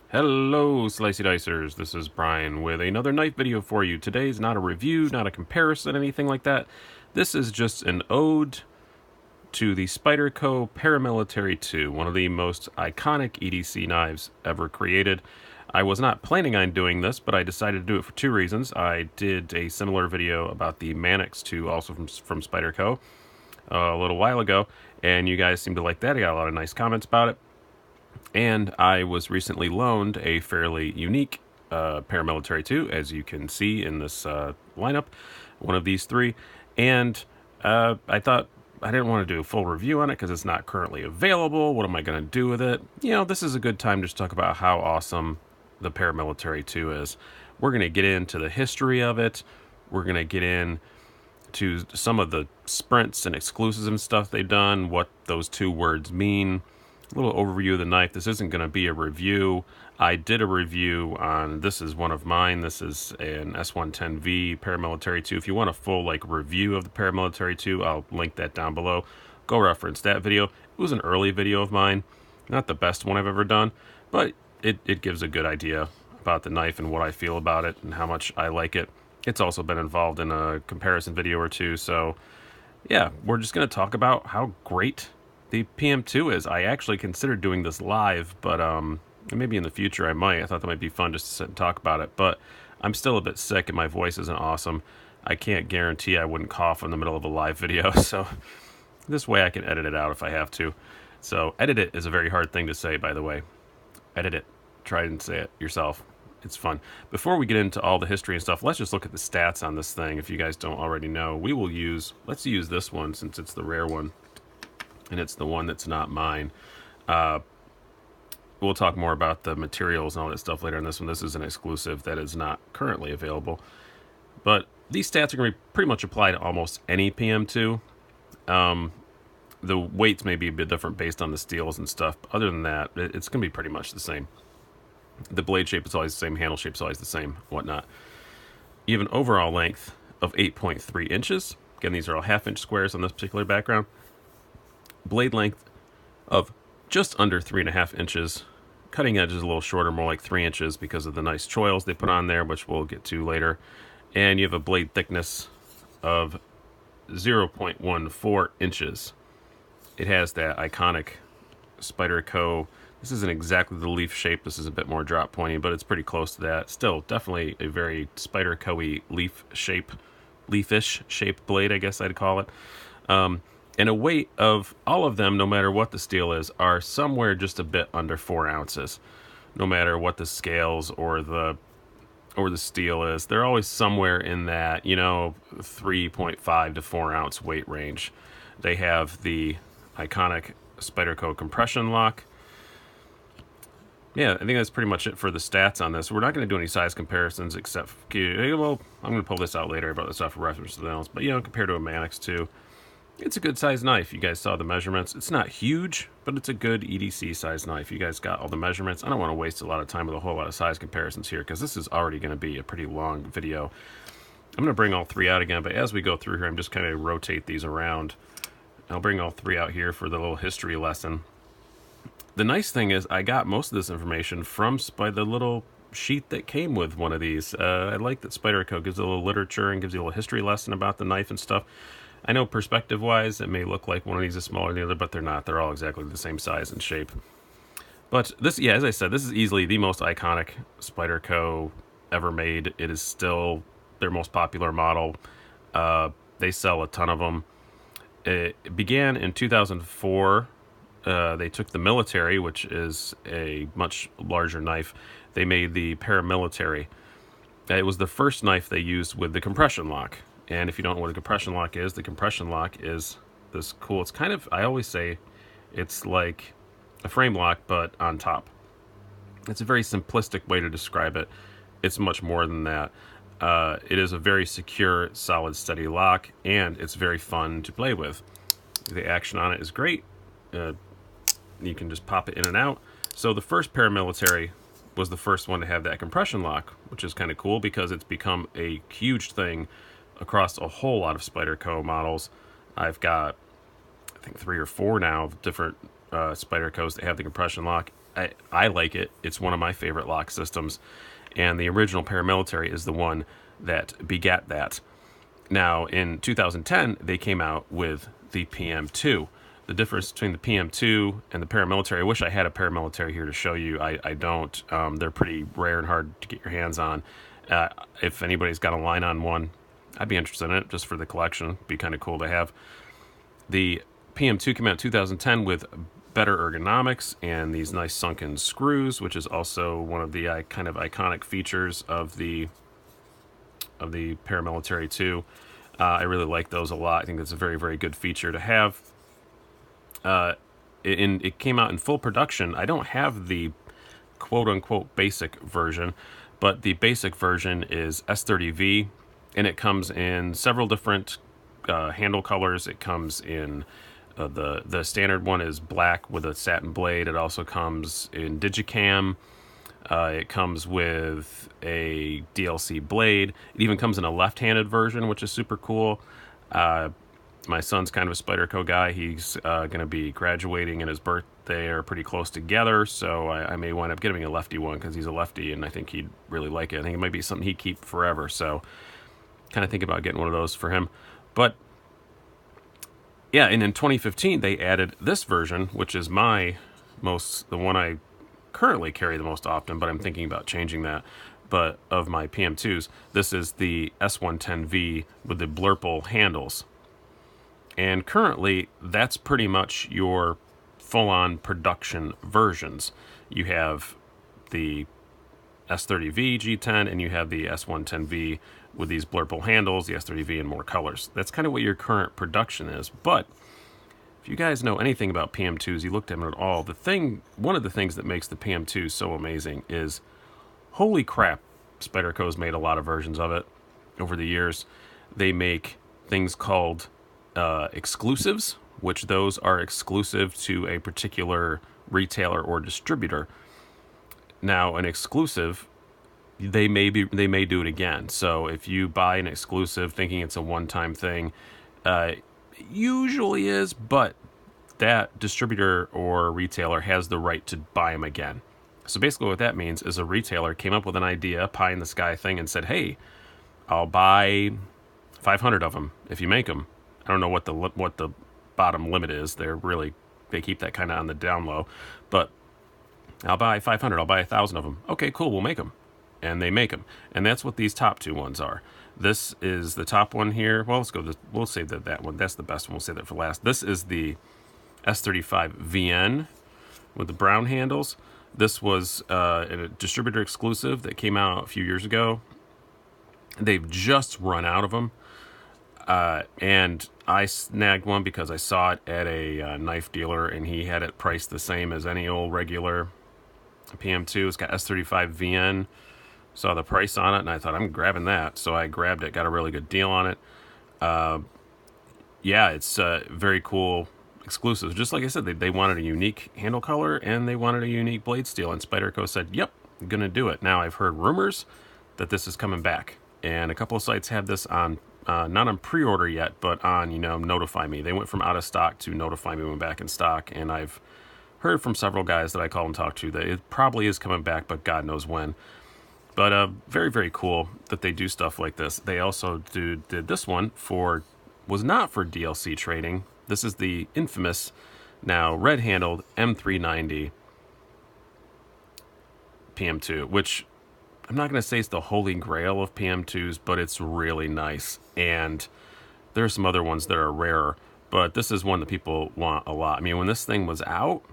Hello, Slicey Dicers. This is Brian with another knife video for you. Today's not a review, not a comparison, anything like that. This is just an ode to the Spyderco Paramilitary 2, one of the most iconic EDC knives ever created. I was not planning on doing this, but I decided to do it for two reasons. I did a similar video about the Mannix 2, also from Spyderco, a little while ago, and you guys seemed to like that. I got a lot of nice comments about it. And I was recently loaned a fairly unique Paramilitary 2, as you can see in this lineup, one of these three. And I thought I didn't want to do a full review on it because it's not currently available. What am I going to do with it? You know, this is a good time just to talk about how awesome the Paramilitary 2 is. We're going to get into the history of it. We're going to get into some of the sprints and exclusives and stuff they've done, what those two words mean. A little overview of the knife. This isn't going to be a review. I did a review on, this is one of mine. This is an S110V Paramilitary 2. If you want a full review of the Paramilitary 2, I'll link that down below. Go reference that video. It was an early video of mine. Not the best one I've ever done, but it gives a good idea about the knife and what I feel about it and how much I like it. It's also been involved in a comparison video or two. So yeah, we're just going to talk about how great the PM2 is. I actually considered doing this live, but maybe in the future I might. I thought that might be fun just to sit and talk about it, but I'm still a bit sick and my voice isn't awesome. I can't guarantee I wouldn't cough in the middle of a live video, so this way I can edit it out if I have to. So edit it is a very hard thing to say, by the way. Edit it. Try and say it yourself. It's fun. Before we get into all the history and stuff, let's just look at the stats on this thing. If you guys don't already know, let's use this one since it's the rare one. And it's the one that's not mine. We'll talk more about the materials and all that stuff later in this one. This is an exclusive that is not currently available. But these stats are going to be pretty much applied to almost any PM2. The weights may be a bit different based on the steels and stuff. But other than that, it's going to be pretty much the same. The blade shape is always the same. Handle shape is always the same. Whatnot. You have an overall length of 8.3 inches. Again, these are all half-inch squares on this particular background. Blade length of just under 3.5 inches. Cutting edge is a little shorter, more like 3 inches because of the nice choils they put on there, which we'll get to later. And you have a blade thickness of 0.14 inches. It has that iconic Spyderco. This isn't exactly the leaf shape. This is a bit more drop pointy, but it's pretty close to that. Still, definitely a very Spyderco-y leafish shaped blade, I guess I'd call it. And a weight of all of them, no matter what the steel is, are somewhere just a bit under 4 ounces. No matter what the scales or the steel is, they're always somewhere in that 3.5 to 4 ounce weight range. They have the iconic Spyderco compression lock. Yeah, I think that's pretty much it for the stats on this. We're not going to do any size comparisons except, well, I'm going to pull this out later about the stuff for reference to the else, but compared to a Mannix 2. It's a good size knife. You guys saw the measurements. It's not huge, but it's a good EDC size knife. You guys got all the measurements. I don't want to waste a lot of time with a whole lot of size comparisons here because this is already going to be a pretty long video. I'm going to bring all three out again, but as we go through here, I'm just kind of rotate these around. I'll bring all three out here for the little history lesson. The nice thing is I got most of this information from the little sheet that came with one of these. I like that Spyderco gives a little literature and gives you a little history lesson about the knife and stuff. I know perspective-wise, it may look like one of these is smaller than the other, but they're not. They're all exactly the same size and shape. But this, yeah, as I said, this is easily the most iconic Spyderco ever made. It is still their most popular model. They sell a ton of them. It began in 2004. They took the military, which is a much larger knife. They made the Paramilitary. It was the first knife they used with the compression lock. And if you don't know what a compression lock is, the compression lock is this cool, it's kind of, I always say, it's like a frame lock, but on top. It's a very simplistic way to describe it. It's much more than that. It is a very secure, solid, steady lock, and it's very fun to play with. The action on it is great. You can just pop it in and out. So the first Paramilitary was the first one to have that compression lock, which is kind of cool because it's become a huge thing across a whole lot of Spyderco models. I've got, I think, 3 or 4 now of different Spydercos that have the compression lock. I like it. It's one of my favorite lock systems, and the original Paramilitary is the one that begat that. Now, in 2010, they came out with the PM2. The difference between the PM2 and the Paramilitary, I wish I had a Paramilitary here to show you. I don't. They're pretty rare and hard to get your hands on. If anybody's got a line on one, I'd be interested in it just for the collection. It'd be kind of cool to have. The PM2 came out in 2010 with better ergonomics and these nice sunken screws, which is also one of the kind of iconic features of the Paramilitary 2. I really like those a lot. I think that's a very, very good feature to have. It came out in full production. I don't have the quote-unquote basic version, but the basic version is S30V, and it comes in several different handle colors. It comes in the standard one is black with a satin blade. It also comes in Digicam. It comes with a DLC blade. It even comes in a left-handed version, which is super cool. My son's kind of a Spyderco guy. He's going to be graduating, and his birthday are pretty close together, so I may wind up getting a lefty one because he's a lefty, and I think he'd really like it. I think it might be something he'd keep forever, so kind of think about getting one of those for him. But yeah, and in 2015, they added this version, which is the one I currently carry the most often, but I'm thinking about changing that. But of my PM2s, this is the S110V with the blurple handles. And currently, that's pretty much your full-on production versions. You have the S30V G10, and you have the S110V with these blurple handles, the S30V in more colors. That's kind of what your current production is. But if you guys know anything about PM2s, you looked at them at all, one of the things that makes the PM2 so amazing is, holy crap, Spyderco's made a lot of versions of it over the years. They make things called exclusives, which those are exclusive to a particular retailer or distributor. Now, an exclusive, they may do it again. So if you buy an exclusive thinking it's a one-time thing, usually is, but that distributor or retailer has the right to buy them again. So basically what that means is a retailer came up with an idea, pie in the sky thing, and said, hey, I'll buy 500 of them if you make them. I don't know what the bottom limit is. They keep that kind of on the down low, but I'll buy 500. I'll buy 1,000 of them. Okay, cool. We'll make them, and they make them, and that's what these top two ones are. This is the top one here. Well, we'll save that one. That's the best one. We'll save that for last. This is the S35 VN with the brown handles. This was a distributor exclusive that came out a few years ago. They've just run out of them. And I snagged one because I saw it at a knife dealer, and he had it priced the same as any old regular PM2. It's got S35 VN. Saw the price on it, and I thought, I'm grabbing that. So I grabbed it, got a really good deal on it. Yeah, it's very cool exclusive. Just like I said, they wanted a unique handle color, and they wanted a unique blade steel, and Spyderco said, yep, I'm going to do it. Now, I've heard rumors that this is coming back, and a couple of sites have this on not on pre-order yet, but on, Notify Me. They went from out of stock to Notify Me went back in stock, and I've heard from several guys that I call and talk to that it probably is coming back, but God knows when. But very, very cool that they do stuff like this. They also did this one was not for DLC trading. This is the infamous, now red-handled M390 PM2, which I'm not going to say it's the holy grail of PM2s, but it's really nice. And there's some other ones that are rarer, but this is one that people want a lot. I mean, when this thing was out,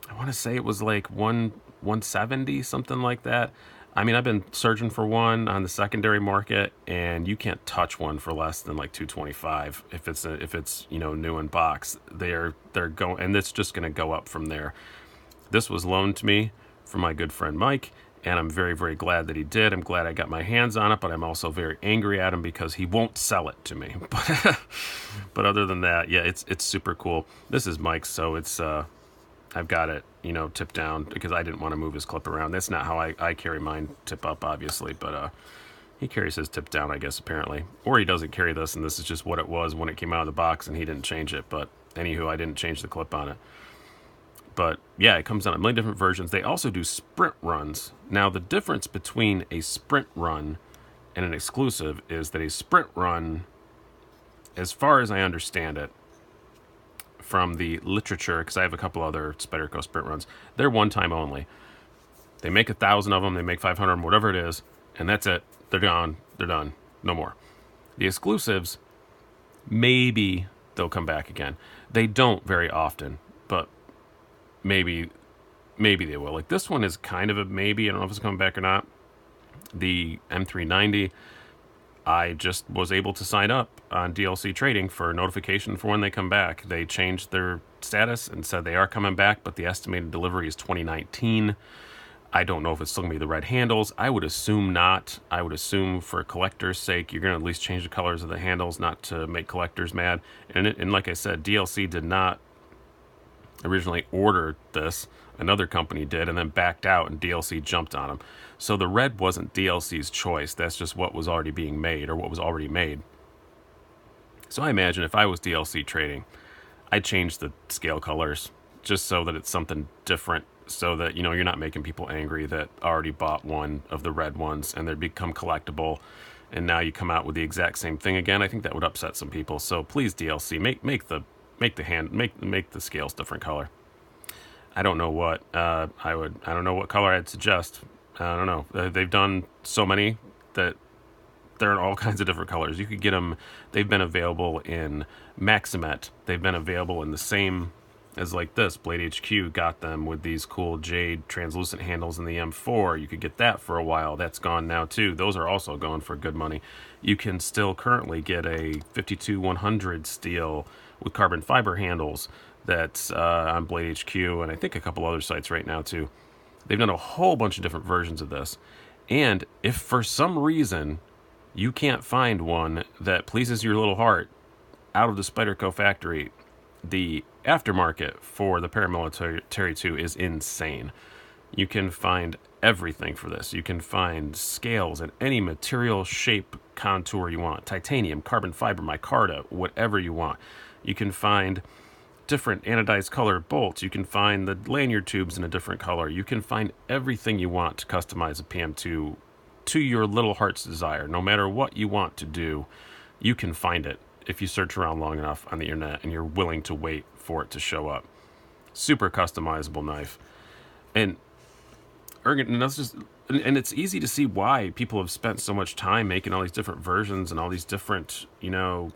I want to say it was like 170, something like that. I mean, I've been searching for one on the secondary market, and you can't touch one for less than like $225 if it's new in box. They're going, and it's just going to go up from there. This was loaned to me from my good friend Mike, and I'm very, very glad that he did. I'm glad I got my hands on it, but I'm also very angry at him because he won't sell it to me. But other than that, yeah, it's super cool. This is Mike's, so it's I've got it, tipped down because I didn't want to move his clip around. That's not how I carry mine tip up, obviously, but he carries his tip down, I guess, apparently. Or he doesn't carry this, and this is just what it was when it came out of the box, and he didn't change it. But anywho, I didn't change the clip on it. But yeah, it comes out in many different versions. They also do sprint runs. Now, the difference between a sprint run and an exclusive is that a sprint run, as far as I understand it, from the literature, because I have a couple other Spyderco sprint runs, they're one time only. They make 1,000 of them, they make 500 of them, whatever it is, and that's it. They're gone. They're done. No more. The exclusives, maybe they'll come back again. They don't very often, but maybe they will. Like this one is kind of a maybe. I don't know if it's coming back or not. The M390, I just was able to sign up on DLC Trading for notification for when they come back. They changed their status and said they are coming back, but the estimated delivery is 2019. I don't know if it's still going to be the red handles. I would assume not. I would assume for collectors' sake, you're going to at least change the colors of the handles, not to make collectors mad. And like I said, DLC did not originally order this. Another company did and then backed out, and DLC jumped on them. So the red wasn't DLC's choice. That's just what was already being made, or what was already made. So I imagine if I was DLC Trading, I'd change the scale colors just so that it's something different, so that, you know, you're not making people angry that already bought one of the red ones and they become collectible, and now you come out with the exact same thing again. I think that would upset some people. So please, DLC, make the scales different color. I don't know what I don't know what color I'd suggest. I don't know. They've done so many that they're in all kinds of different colors. You could get them. They've been available in Maximet. They've been available in the same as like this. Blade HQ got them with these cool jade translucent handles in the M4. You could get that for a while. That's gone now too. Those are also going for good money. You can still currently get a 52-100 steel with carbon fiber handles that's on Blade HQ, and I think a couple other sites right now too. They've done a whole bunch of different versions of this. And if for some reason you can't find one that pleases your little heart out of the Spyderco factory, the aftermarket for the Paramilitary 2 is insane. You can find everything for this. You can find scales in any material, shape, contour you want. Titanium, carbon fiber, micarta, whatever you want. You can find different anodized color bolts. You can find the lanyard tubes in a different color. You can find everything you want to customize a PM2 to your little heart's desire. No matter what you want to do, you can find it if you search around long enough on the internet and you're willing to wait for it to show up. Super customizable knife. And that's just, and it's easy to see why people have spent so much time making all these different versions and all these different, you know,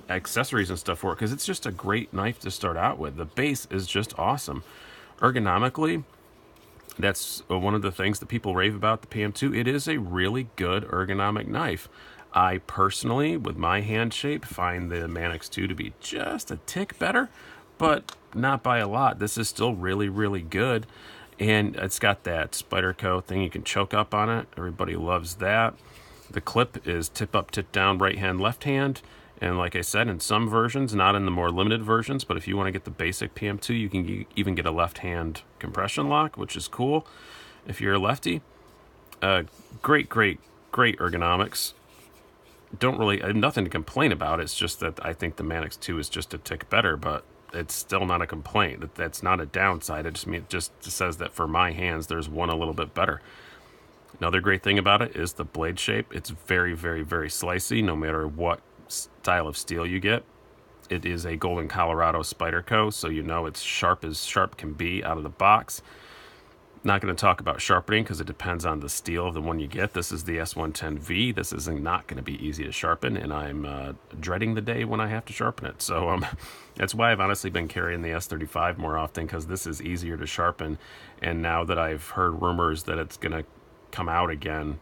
accessories and stuff for it, because it's just a great knife to start out with. The base is just awesome. Ergonomically, that's one of the things that people rave about the PM2. It is a really good ergonomic knife. I personally, with my hand shape, find the Manix 2 to be just a tick better, but not by a lot. This is still really, really good. And it's got that Spyderco thing. You can choke up on it. Everybody loves that. The clip is tip up, tip down, right hand, left hand. And like I said, in some versions, not in the more limited versions, but if you want to get the basic PM2, you can even get a left-hand compression lock, which is cool if you're a lefty. Great ergonomics. I have nothing to complain about. It's just that I think the Manix 2 is just a tick better, but it's still not a complaint. That's not a downside. It just says that for my hands, there's one a little bit better. Another great thing about it is the blade shape. It's very, very, very slicey, no matter what style of steel you get. It is a Golden Colorado Spyderco, so you know it's sharp as sharp can be out of the box. Not going to talk about sharpening because it depends on the steel of the one you get. This is the S110V. This is not going to be easy to sharpen, and I'm dreading the day when I have to sharpen it. So that's why I've honestly been carrying the S35 more often, because this is easier to sharpen. And now that I've heard rumors that it's going to come out again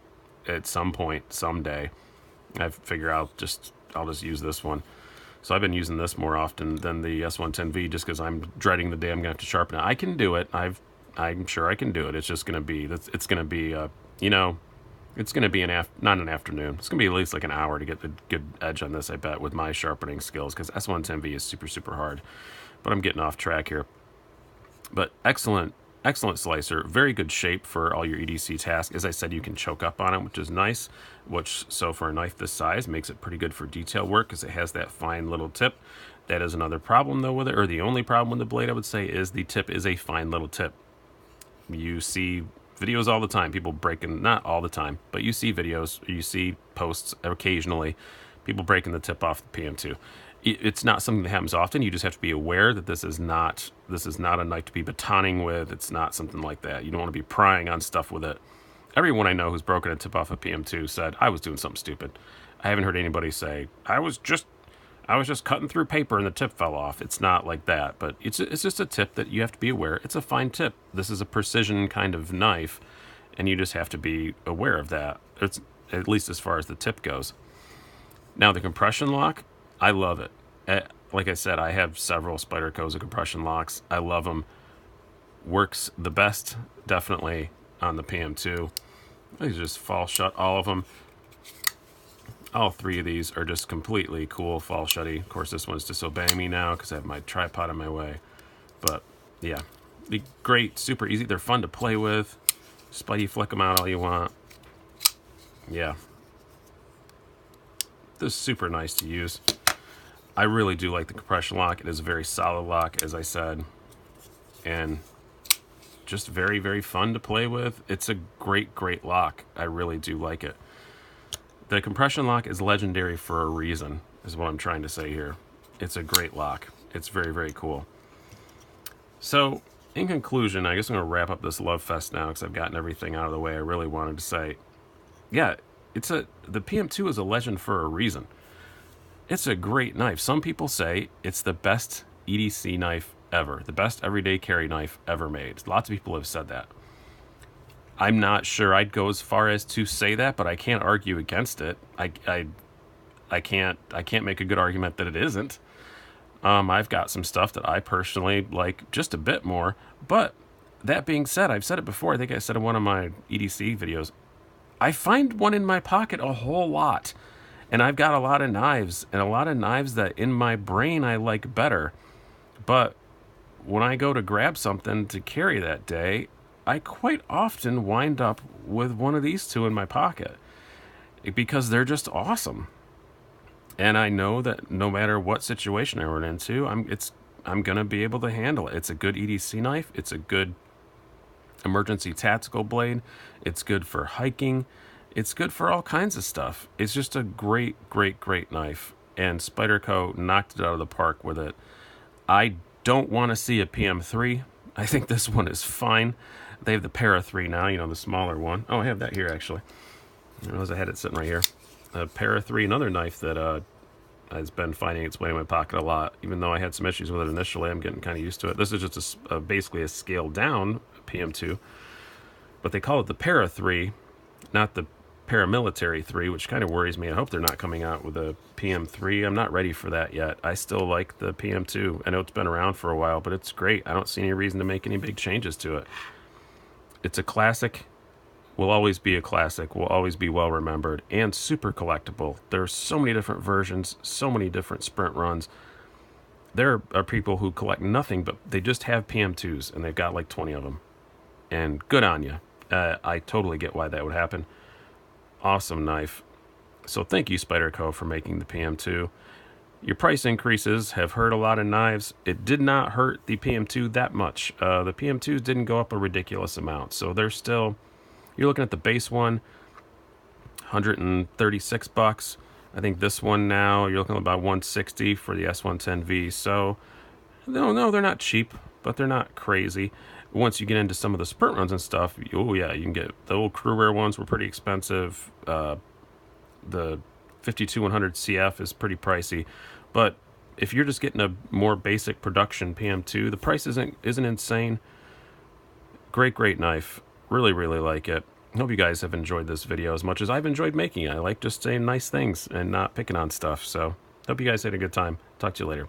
at some point someday, I figure I'll just use this one. So I've been using this more often than the S110V, just because I'm dreading the day I'm going to have to sharpen it. I can do it. I'm sure I can do it. It's just going to be, it's going to be, it's going to be not an afternoon. It's going to be at least like an hour to get the good edge on this, I bet, with my sharpening skills, because S110V is super, super hard. But I'm getting off track here. But excellent Excellent slicer, very good shape for all your EDC tasks. As I said, you can choke up on it, which is nice, so for a knife this size makes it pretty good for detail work because it has that fine little tip. That is another problem though with it, or the only problem with the blade I would say, is the tip is a fine little tip. You see videos all the time, people breaking, not all the time, but you see videos, you see posts occasionally, people breaking the tip off the PM2. It's not something that happens often. You just have to be aware that this is not a knife to be batoning with. It's not something like that. You don't want to be prying on stuff with it. Everyone I know who's broken a tip off a PM2 said, I was doing something stupid. I haven't heard anybody say, I was just cutting through paper and the tip fell off. It's not like that, but it's just a tip that you have to be aware. It's a fine tip. This is a precision kind of knife, and you just have to be aware of that. It's at least as far as the tip goes. Now the compression lock, I love it. Like I said, I have several Spyderco's compression locks. I love them. Works the best, definitely, on the PM2. These just fall shut, all of them. All three of these are just completely cool, fall shutty. Of course, this one's disobeying me now because I have my tripod in my way. But, yeah. They're great, super easy. They're fun to play with. Spidey flick them out all you want. Yeah. This is super nice to use. I really do like the compression lock. It is a very solid lock, as I said. And just very, very fun to play with. It's a great, great lock. I really do like it. The compression lock is legendary for a reason, is what I'm trying to say here. It's a great lock. It's very, very cool. So, in conclusion, I guess I'm going to wrap up this love fest now because I've gotten everything out of the way I really wanted to say. Yeah, the PM2 is a legend for a reason. It's a great knife. Some people say it's the best EDC knife ever, the best everyday carry knife ever made. Lots of people have said that. I'm not sure I'd go as far as to say that, but I can't argue against it. I can't make a good argument that it isn't. I've got some stuff that I personally like just a bit more, but that being said, I've said it before. I think I said in one of my EDC videos, I find one in my pocket a whole lot. And I've got a lot of knives, and a lot of knives that in my brain I like better. But when I go to grab something to carry that day, I quite often wind up with one of these two in my pocket because they're just awesome. And I know that no matter what situation I run into, I'm going to be able to handle it. It's a good EDC knife. It's a good emergency tactical blade. It's good for hiking. It's good for all kinds of stuff. It's just a great, great, great knife. And Spyderco knocked it out of the park with it. I don't want to see a PM3. I think this one is fine. They have the Para 3 now, you know, the smaller one. Oh, I have that here, actually. I realized I had it sitting right here. Para 3, another knife that has been finding its way in my pocket a lot. Even though I had some issues with it initially, I'm getting kind of used to it. This is just basically a scaled down PM2. But they call it the Para 3, not the Paramilitary 3, which kind of worries me. I hope they're not coming out with a PM3. I'm not ready for that yet. I still like the PM2. I know it's been around for a while, but it's great. I don't see any reason to make any big changes to it. It's a classic. Will always be a classic. Will always be well remembered and super collectible. There's so many different versions, so many different sprint runs. There are people who collect nothing, but they just have PM2s, and they've got like 20 of them. And good on you. I totally get why that would happen. Awesome knife. So thank you, Spyderco, for making the PM2. Your price increases have hurt a lot of knives. It did not hurt the PM2 that much. The PM2s didn't go up a ridiculous amount. So they're still, you're looking at the base one, $136. I think this one now, you're looking at about $160 for the S110V. So, no, they're not cheap, but they're not crazy. Once you get into some of the sprint runs and stuff, oh yeah, you can get the old crew wear ones were pretty expensive. The 52100 CF is pretty pricey, but if you're just getting a more basic production PM2, the price isn't insane. Great knife. Really like it. I hope you guys have enjoyed this video as much as I've enjoyed making it. I like just saying nice things and not picking on stuff. So hope you guys had a good time. Talk to you later.